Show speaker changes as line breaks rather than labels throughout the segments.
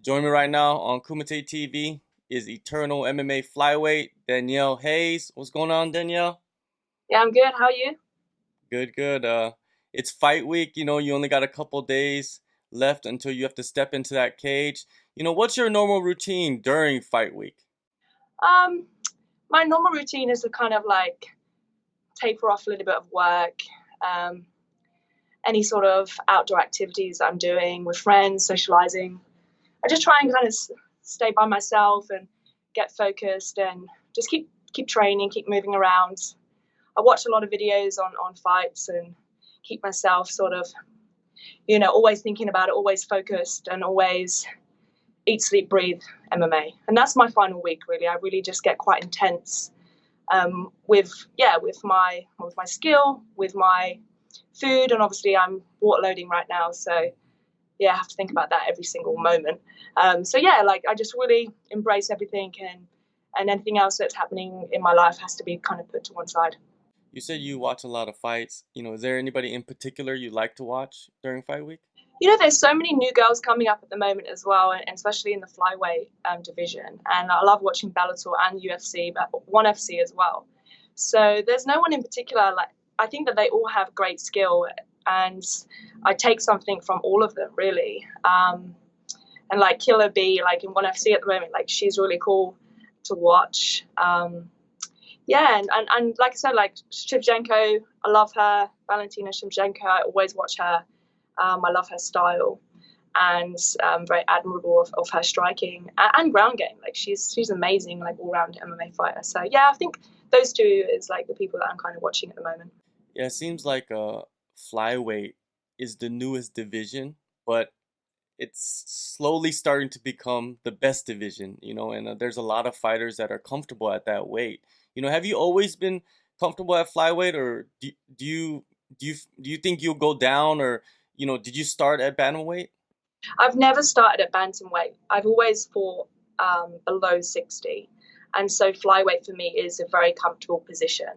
Join me right now on Kumite TV is Eternal MMA Flyweight, Danielle Hayes. What's going on, Danielle?
Yeah, I'm good. How are you?
Good, good. It's fight week. You only got a couple days left until you have to step into that cage. What's your normal routine during fight week?
Um, my normal routine is to kind of like taper off a little bit of work, um, any sort of outdoor activities I'm doing with friends, socializing. I just try and kind of stay by myself and get focused and just keep training, keep moving around. I watch a lot of videos on fights and keep myself sort of, always thinking about it, always focused, and always eat, sleep, breathe MMA. And that's my final week. Really, I really just get quite intense with my skill, with my food, and obviously I'm water loading right now, so yeah, I have to think about that every single moment. So yeah, like I just really embrace everything, and anything else that's happening in my life has to be kind of put to one side.
You said you watch a lot of fights. Is there anybody in particular you like to watch during fight week?
There's so many new girls coming up at the moment as well, and especially in the flyweight division. And I love watching Bellator and UFC, but ONE FC as well. So there's no one in particular. Like I think that they all have great skill, and I take something from all of them really. And like Killer B, like in ONE FC at the moment, like she's really cool to watch. Yeah, and like I said, like Shevchenko, I love her. Valentina Shevchenko, I always watch her. I love her style, and very admirable of her striking and ground game. Like she's amazing, like all round MMA fighter. So yeah, I think those two is like the people that I'm kind of watching at the moment.
Yeah, it seems like flyweight is the newest division, but it's slowly starting to become the best division, and there's a lot of fighters that are comfortable at that weight. Have you always been comfortable at flyweight, or do you think you'll go down, or did you start at bantamweight?
I've never started at bantamweight. I've always fought below 60. And so flyweight for me is a very comfortable position.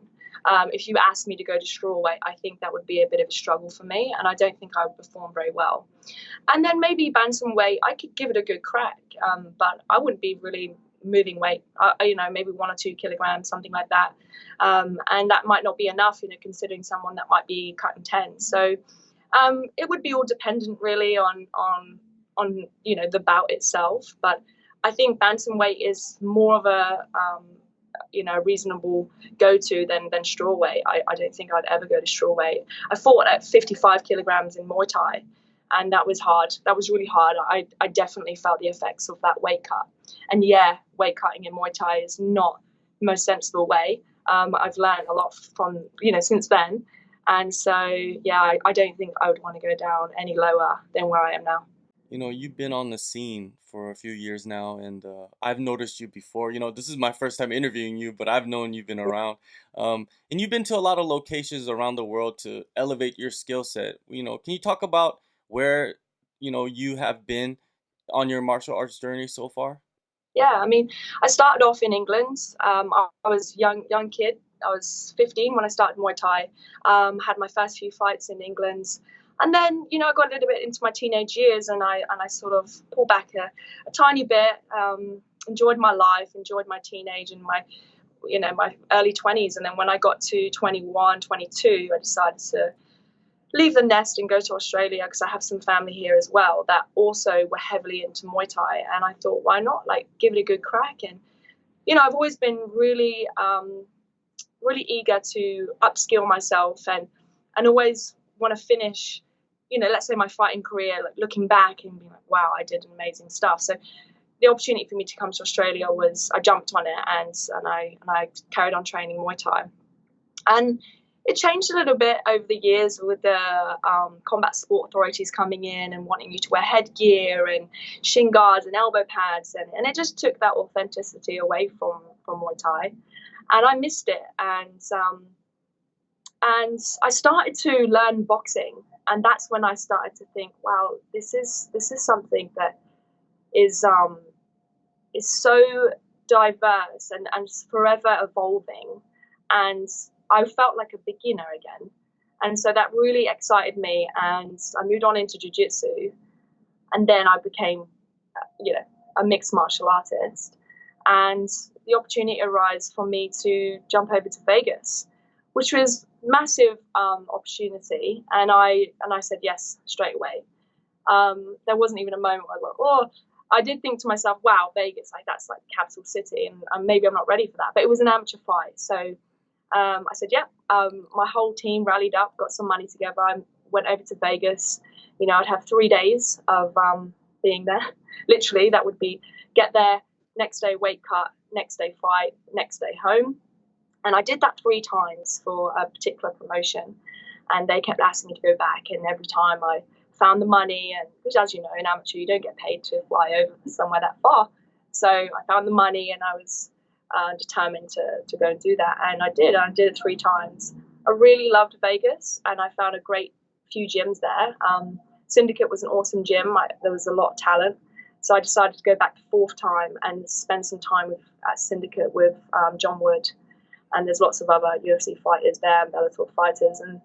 If you asked me to go to strawweight, I think that would be a bit of a struggle for me, and I don't think I would perform very well. And then maybe bantamweight, I could give it a good crack, but I wouldn't be really moving weight. Maybe 1 or 2 kilograms, something like that, and that might not be enough. Considering someone that might be cutting 10. So it would be all dependent really on the bout itself, but I think bantamweight is more of a reasonable go to than strawweight. I don't think I'd ever go to strawweight. I fought at 55 kilograms in Muay Thai, and that was hard. That was really hard. I definitely felt the effects of that weight cut. And yeah, weight cutting in Muay Thai is not the most sensible way. I've learned a lot from since then, and so yeah, I don't think I would want to go down any lower than where I am now.
You've been on the scene for a few years now, and I've noticed you before. This is my first time interviewing you, but I've known you've been around. And you've been to a lot of locations around the world to elevate your skill set. Can you talk about where, you have been on your martial arts journey so far?
Yeah, I mean, I started off in England. I was young kid. I was 15 when I started Muay Thai. Had my first few fights in England, and then I got a little bit into my teenage years, and I sort of pulled back a tiny bit. Enjoyed my life, enjoyed my teenage and my early 20s, and then when I got to 21, 22, I decided to leave the nest and go to Australia because I have some family here as well that also were heavily into Muay Thai, and I thought, why not like give it a good crack? And I've always been really eager to upskill myself, and always want to finish. Let's say my fighting career, like looking back and being like, wow, I did amazing stuff. So the opportunity for me to come to Australia was I jumped on it, and I carried on training Muay Thai. And it changed a little bit over the years with the combat sport authorities coming in and wanting you to wear headgear and shin guards and elbow pads, and it just took that authenticity away from Muay Thai, and I missed it. And I started to learn boxing, and that's when I started to think, wow, this is something that is so diverse and forever evolving, and I felt like a beginner again. And so that really excited me, and I moved on into jiu-jitsu, and then I became a mixed martial artist. And the opportunity arose for me to jump over to Vegas, which was massive opportunity. And I said yes straight away. There wasn't even a moment where I was like, oh, I did think to myself, wow, Vegas, like that's like capital city, and maybe I'm not ready for that. But it was an amateur fight, so I said, yeah. My whole team rallied up, got some money together. I went over to Vegas. I'd have 3 days of being there. Literally, that would be get there, next day weight cut, next day fight, next day home. And I did that 3 times for a particular promotion, and they kept asking me to go back. And every time I found the money, and which, as you know, in amateur, you don't get paid to fly over somewhere that far. So I found the money, and I was determined to go and do that. And I did. I did it 3 times. I really loved Vegas, and I found a great few gyms there. Syndicate was an awesome gym. There was a lot of talent. So I decided to go back the 4th time and spend some time at Syndicate with John Wood. And there's lots of other UFC fighters there, Bellator fighters, and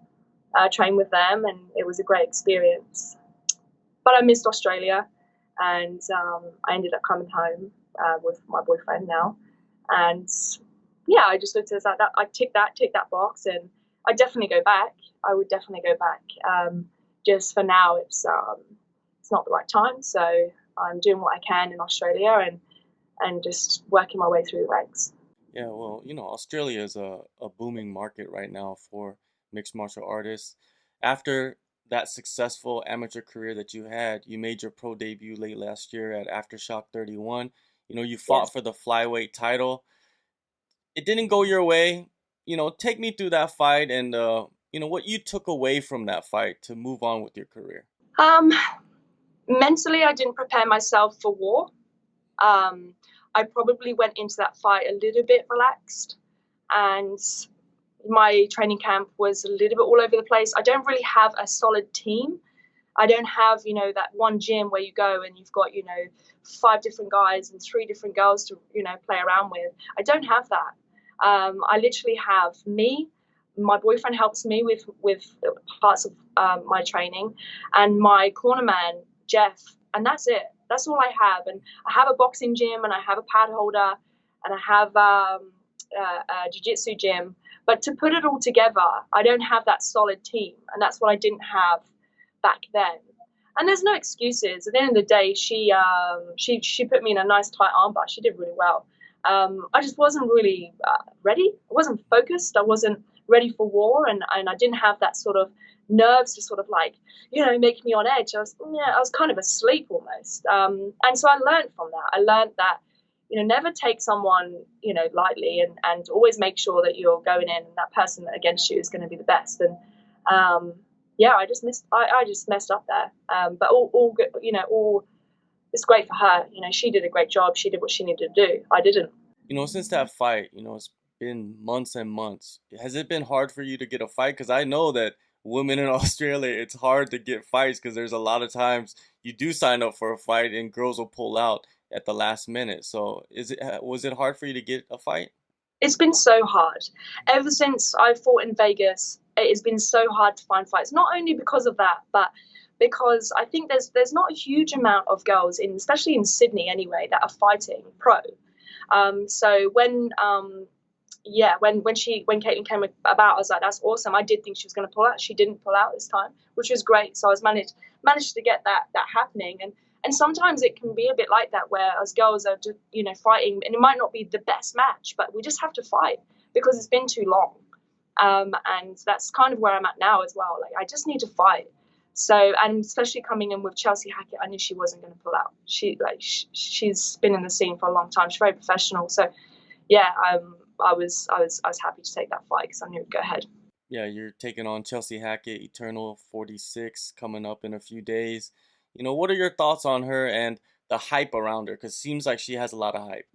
train with them, and it was a great experience. But I missed Australia, and I ended up coming home with my boyfriend now. And yeah, I just looked at it like that. I tick that box, and I'd definitely go back. I would definitely go back. Just for now, it's not the right time, so I'm doing what I can in Australia and just working my way through the ranks.
Yeah, well, Australia is a booming market right now for mixed martial artists. After that successful amateur career that you had, you made your pro debut late last year at Aftershock 31. You fought
Yes.
for the flyweight title. It didn't go your way. Take me through that fight and what you took away from that fight to move on with your career.
Um, Mentally, I didn't prepare myself for war. I probably went into that fight a little bit relaxed, and my training camp was a little bit all over the place. I don't really have a solid team. I don't have, that one gym where you go and you've got, 5 different guys and 3 different girls to, play around with. I don't have that. I literally have me. My boyfriend helps me with parts of my training, and my corner man, Jeff, and that's it. That's all I have. And I have a boxing gym, and I have a pad holder, and I have a jiu-jitsu gym. But to put it all together, I don't have that solid team, and that's what I didn't have back then. And there's no excuses. At the end of the day, she put me in a nice tight armbar. She did really well. I just wasn't really ready. I wasn't focused. I wasn't ready for war, and I didn't have that sort of nerves to sort of like, make me on edge. I was kind of asleep almost. And so I learned from that. I learned that, never take someone, lightly, and always make sure that you're going in and that person against you is going to be the best. And yeah, I just messed up there. But all good, it's great for her. She did a great job. She did what she needed to do. I didn't.
Since that fight, it's been months and months. Has it been hard for you to get a fight? Because I know that women in Australia, it's hard to get fights because there's a lot of times you do sign up for a fight and girls will pull out at the last minute. So was it hard for you to get a fight?
It's been so hard. Ever since I fought in Vegas, it has been so hard to find fights. Not only because of that, but because I think there's not a huge amount of girls especially in Sydney anyway, that are fighting pro. So when Caitlin came about, I was like, that's awesome. I did think she was going to pull out. She didn't pull out this time, which was great. So I was managed to get that happening. And sometimes it can be a bit like that, where as girls are just, fighting, and it might not be the best match, but we just have to fight because it's been too long. And that's kind of where I'm at now as well. Like, I just need to fight. So, and especially coming in with Chelsea Hackett, I knew she wasn't going to pull out. She's been in the scene for a long time. She's very professional. So, yeah, I was happy to take that fight because I knew it'd go ahead.
Yeah, you're taking on Chelsea Hackett, Eternal 46, coming up in a few days. What are your thoughts on her and the hype around her? Because it seems like she has a lot of hype.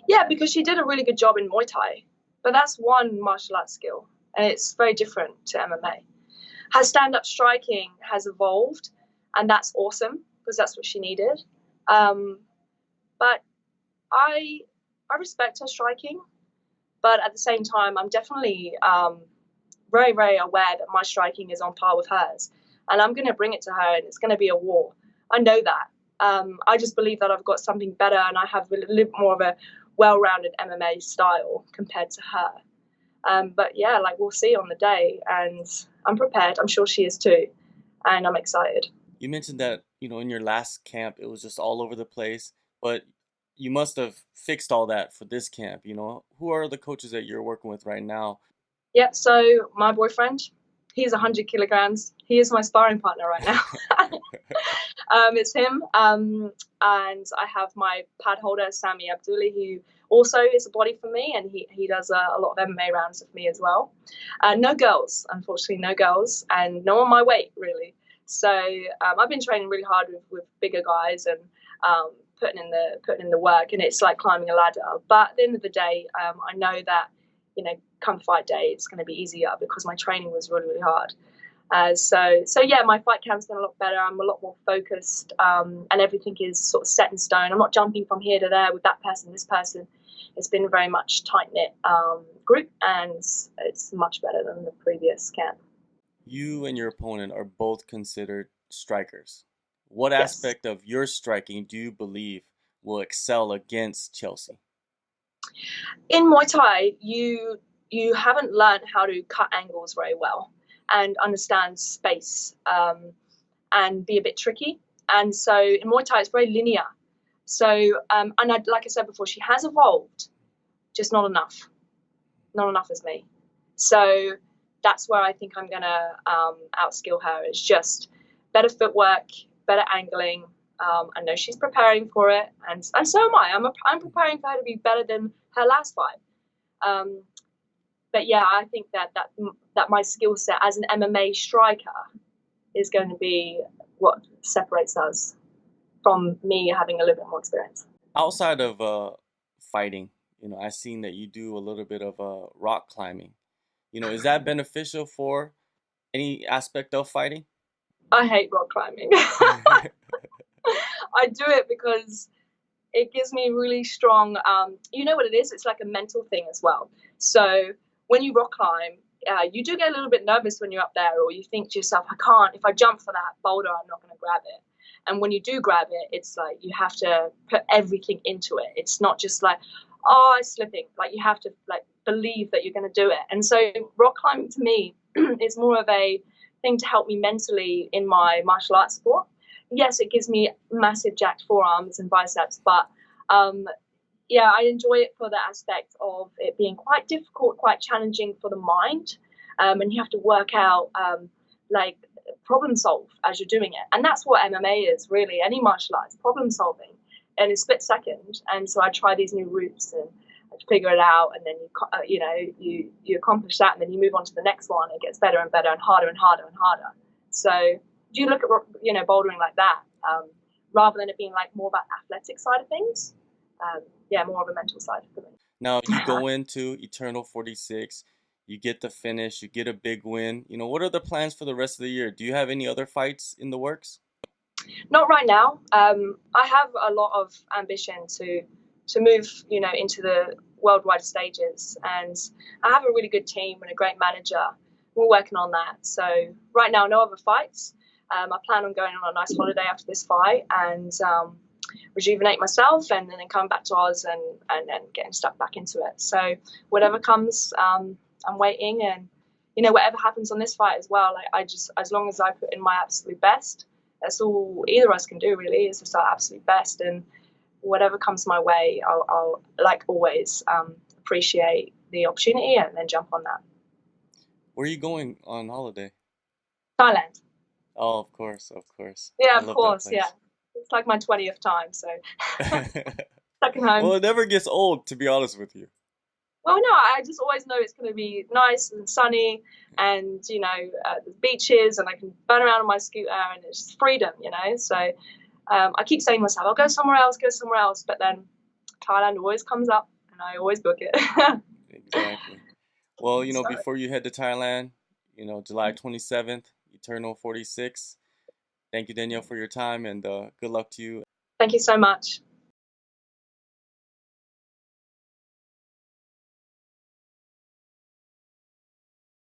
Yeah, because she did a really good job in Muay Thai, but that's one martial arts skill, and it's very different to MMA. Her stand-up striking has evolved, and that's awesome because that's what she needed. But I respect her striking, but at the same time, I'm definitely very, very aware that my striking is on par with hers, and I'm going to bring it to her, and it's going to be a war. I know that. I just believe that I've got something better, and I have a little more of a well-rounded MMA style compared to her. But yeah, like we'll see on the day, and I'm prepared. I'm sure she is too, and I'm excited.
You mentioned that, in your last camp, it was just all over the place, but you must have fixed all that for this camp, Who are the coaches that you're working with right now?
Yeah, so my boyfriend, he's 100 kilograms. He is my sparring partner right now. It's him. And I have my pad holder, Sami Abdulli, who also is a body for me, and he does a lot of MMA rounds with me as well. No girls, unfortunately, no girls, and no on my weight, really. So I've been training really hard with bigger guys and putting in the work, and it's like climbing a ladder. But at the end of the day, I know that come fight day, it's going to be easier because my training was really, really hard. So yeah, my fight camp's been a lot better. I'm a lot more focused, and everything is sort of set in stone. I'm not jumping from here to there with that person, this person. It's been very much tight knit group, and it's much better than the previous camp.
You and your opponent are both considered strikers. What
Yes.
aspect of your striking do you believe will excel against Chelsea?
In Muay Thai, you haven't learned how to cut angles very well and understand space, and be a bit tricky. And so in Muay Thai, it's very linear. So like I said before, she has evolved, just not enough, not enough as me. So that's where I think I'm gonna outskill her. It's just better footwork, better angling. I know she's preparing for it, and so am I. I'm preparing for her to be better than her last fight. But yeah, I think that my skill set as an MMA striker is going to be what separates us from me having a little bit more experience.
Outside of fighting, I've seen that you do a little bit of rock climbing. Is that beneficial for any aspect of fighting?
I hate rock climbing. I do it because it gives me really strong, you know what it is? It's like a mental thing as well. So when you rock climb, you do get a little bit nervous when you're up there, or you think to yourself, if I jump for that boulder, I'm not going to grab it. And when you do grab it, it's like you have to put everything into it. It's not just like, oh, I'm slipping. Like you have to like believe that you're going to do it. And so rock climbing to me is more of a thing to help me mentally in my martial arts sport. Yes, it gives me massive jacked forearms and biceps, but yeah, I enjoy it for the aspect of it being quite difficult, quite challenging for the mind, and you have to work out like problem solve as you're doing it, and that's what MMA is really. Any martial arts, problem solving, in a split second. And so I try these new routes and figure it out, and then you accomplish that, and then you move on to the next one. It gets better and better and harder and harder and harder. So do you look at bouldering like that, rather than it being like more about athletic side of things? Yeah, more of a mental side for me.
Now you go into Eternal 46, you get the finish, you get a big win. What are the plans for the rest of the year? Do you have any other fights in the works?
Not right now. I have a lot of ambition to move, into the worldwide stages, and I have a really good team and a great manager. We're working on that. So right now, no other fights. I plan on going on a nice holiday after this fight and rejuvenate myself, and then come back to Oz and then getting stuck back into it. So whatever comes, I'm waiting, and whatever happens on this fight as well. Like I just, as long as I put in my absolute best, that's all either of us can do really, is just our absolute best, and whatever comes my way, I'll like always appreciate the opportunity and then jump on that.
Where are you going on holiday?
Thailand.
Oh, of course, of course.
Yeah,
I
of
love that
course. Yeah,
place.
it's like my 20th time, so second home.
Well, it never gets old, to be honest with you.
Well, no, I just always know it's going to be nice and sunny, and the beaches, and I can burn around on my scooter, and it's just freedom, So I keep saying to myself, I'll go somewhere else, but then Thailand always comes up, and I always book it.
Exactly. Well,
So
before you head to Thailand, July 27th, Eternal 46. Thank you, Danielle, for your time, and good luck to you.
thank you so much.